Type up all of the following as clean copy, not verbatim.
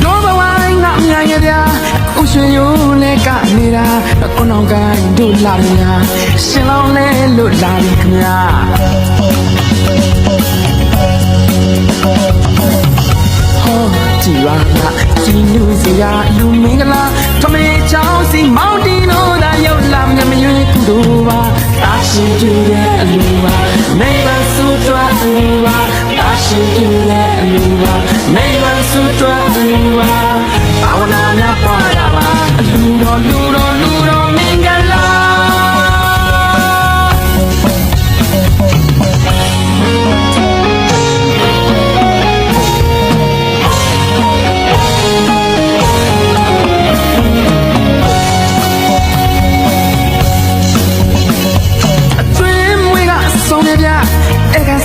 လောဘဝိုင်းငါမြန်ရဗျာဥရှင်ယုံလဲကနေတာကိုနောင်ကိုင်းတို့လာရညာရှင်လောင်းလဲလို့လာပြီခင်ဗျာကြည်ပါငါကြည်နူးစရာလူမင်္ဂလာထမေချောင်းစီမောင်တီလို့သာရောက်လာမြမရွေးကုသိုလ်ပါတာရှိကျူတဲ့အလူပါမိဘစုတွားအလူပါတာရှိကျူတဲ့အလူပါမိဘစုတွားအလူပါဘာဝနာများပွားတာပါအလူတော်လူတော်လူတော်မင်္ဂလာ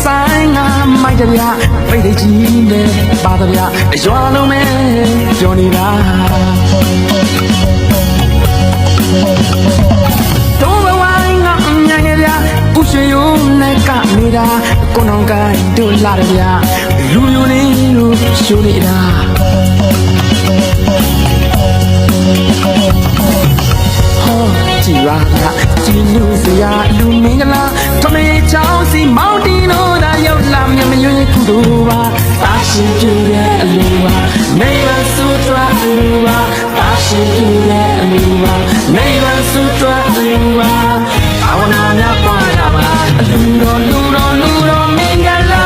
ဆိုင်ငါမိုက်တယ်ဗျပိတ်လေးကြီးနဲ့ပါတော့ဗျအရွာလုံးမဲပြောနေတာတော့ဘဝငါအမြန်နေဗျဥရှင်ယုံနဲ့ကနေတာကိုနောင်ကိုင်းတို့လာတယ်ဗျလူမျိုးလေးတို့ရှိုးနေတာကြည်ပါကကြည်နူးစရာလူမင်္ဂလာထမေချောင်းစီမောင်တီလို့သာရောက်လာမြမရွေးကုသိုလ်ပါတာရှိကျူတဲ့အလူပါမိဘစုတွားအလူပါတာရှိကျူတဲ့အလူပါမိဘစုတွားအလူပါဘာဝနာများပွားတာပါအလူတော်လူတော်လူတော်မင်္ဂလာ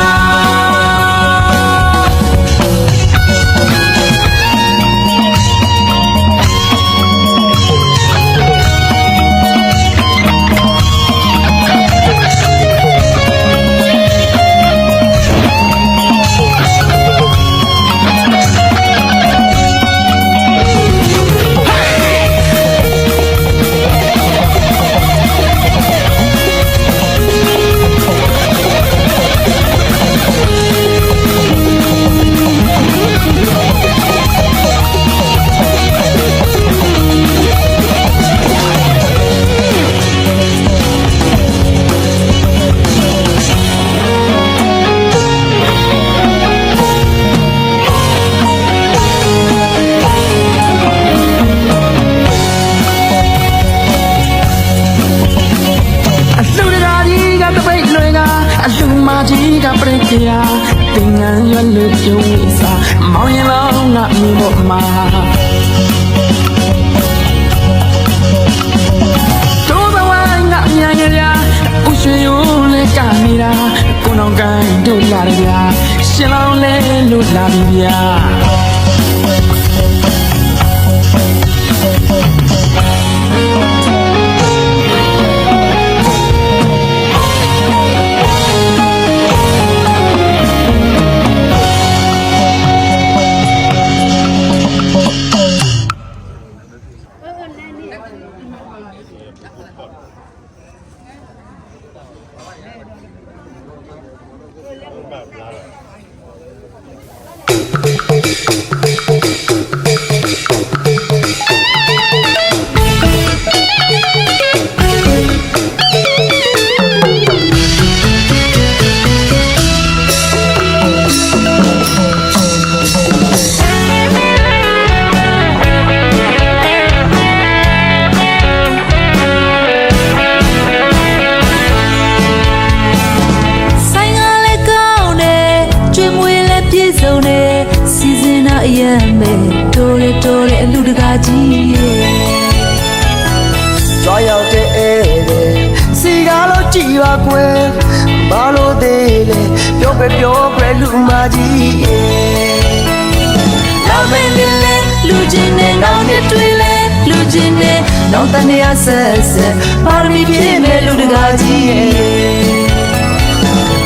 ကြီးကပြည့်ကြတင်ငန်းရွက်လို့ပြုံးဝိစာမောင်ရင်လောင်းငါမြင်ဖို့မှာတို့ဘဝငါမြန်ရဗျာဥရှင်ယုံလဲကနေတာကိုနောင်ကိုင်းတို့လာတယ်ဗျာရှင်လောင်းလဲလို့လာပြီဗျာတိုးတဲ့အလူတကာကြီးသွားရောက်တဲ့စီကားလို့ကြည်ပါကွယ်ဘာလို့သေးလဲပြောပဲလူမကြီးလာမင်းလေးလူချင်းနဲ့နောင်နဲ့တွေ့လဲလူချင်းနဲ့နောင်တနေရဆက်ပါရမီပြည့်မဲ့လူတကာကြီး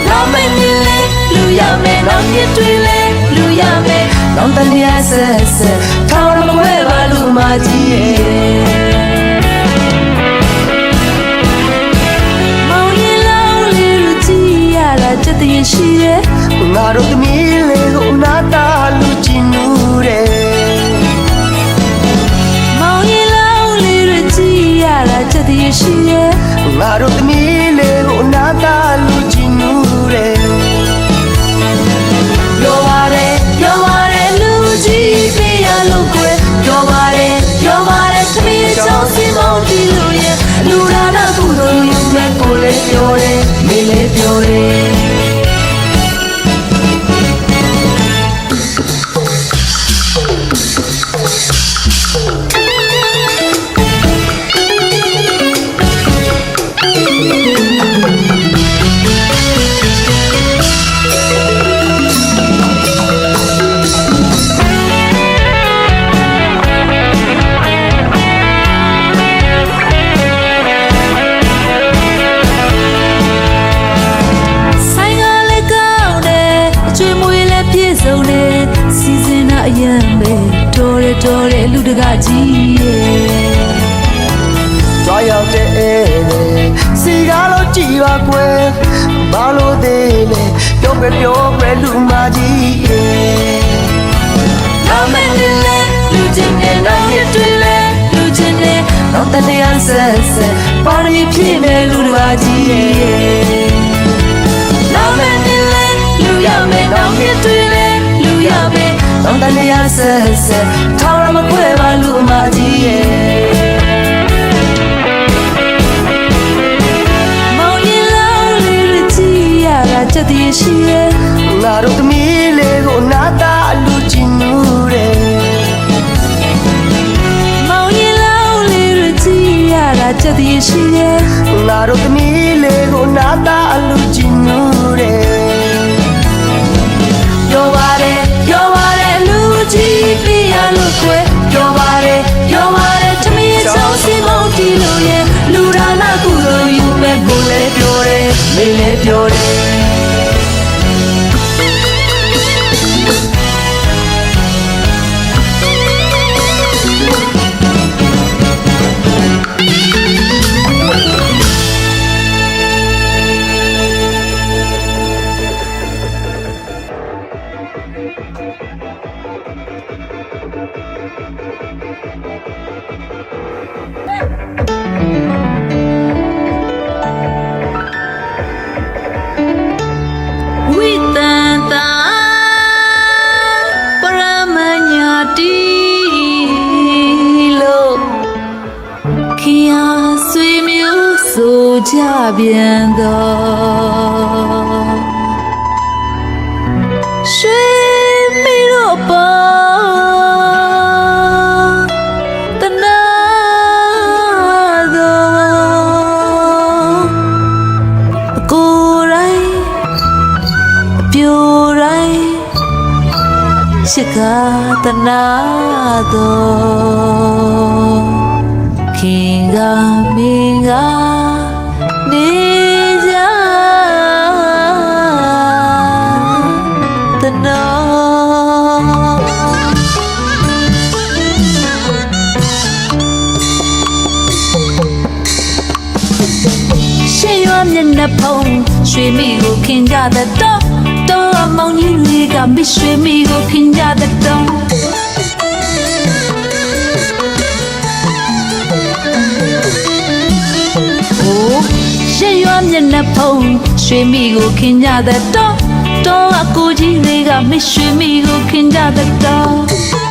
လာမင်းလေးလူရမယ်နောင်နဲ့တွေ့လဲလူရမယ်နောင်တနေရဆက်ထောင်းမဝဲပါလူမကြီးမောင်ရင်လောင်းလေးလူကြီးရလာချက်တည်းရှိရဲ့ငါတို့သမီးလေးကိုနာတာလူချင်းနူတဲ့မောင်ရင်လောင်းလေးလူကြီးရလာချက်တည်းရှိရဲ့ငါတို့သမီးလေးကိုနာတာလူချင်းနူတဲ့ ပြောတဲ့လူတကားကြီးရဲ့ ကြွားရောက်တဲ့ဧည့်စီကားလို့ကြည်ပါကွယ်ဘာလို့သေးလဲပြောပဲလူမကြီးရဲ့ နောင်မနေလဲလူချင်းနဲ့နောင်ရတွေ့လဲလူချင်းနဲ့ တော့တည်းဆက်ပါရမီပြည့်မဲ့လူတကားကြီးရဲ့ နောင်မနေလဲလူရမယ်နောင်ရတွေ့လဲလူရမယ် တော့တည်းဆက်ထောင်ရမခွဲပါလူမကြီးရဲ့ မောင်ရင်လောင်းလေးကြည့်ရတာချက်တည်းရှိရဲ့ ငါတို့သမီးလေးကိုနာတာလူချင်နူတယ် မောင်ရင်လောင်းလေးကြည့်ရတာချက်တည်းရှိရဲ့ ငါတို့သမီးလေးကိုနာတာလူချင်နူတယ်ပြောပါတယ်လူကြီးပြရလို့ခွဲပြောပါတယ်တမီးချောင်းစီမောင်တီလို့ရဲ့လူဒါနာကုလို့ယူမဲ့ ကိုလည်းပြောတယ်မင်းလည်းပြောတယ် ဝိတန်တာပရမညာတီလို့ခင်အားဆွေမျိုးဆိုကြပြန်တော့ရွှေမီတော့ပါတနာတော့အကိုယ်တိုင်ပြိုတိုင်းရှိကတနာတော့ခင်ကမင်းကနေကြတနာရှေ့ရွာမျက်နှာဖုံးရွှေမိကိုခင်ကြတဲ့တော့မောင်ကြီးတွေကမရွှေမိကိုခင်ကြတဲ့တော့ရှေ့ရွာမျက်နှာဖုံးရွှေမိကိုခင်ကြတဲ့တော့အကိုကြီးတွေကမရွှေမိကိုခင်ကြတဲ့တော့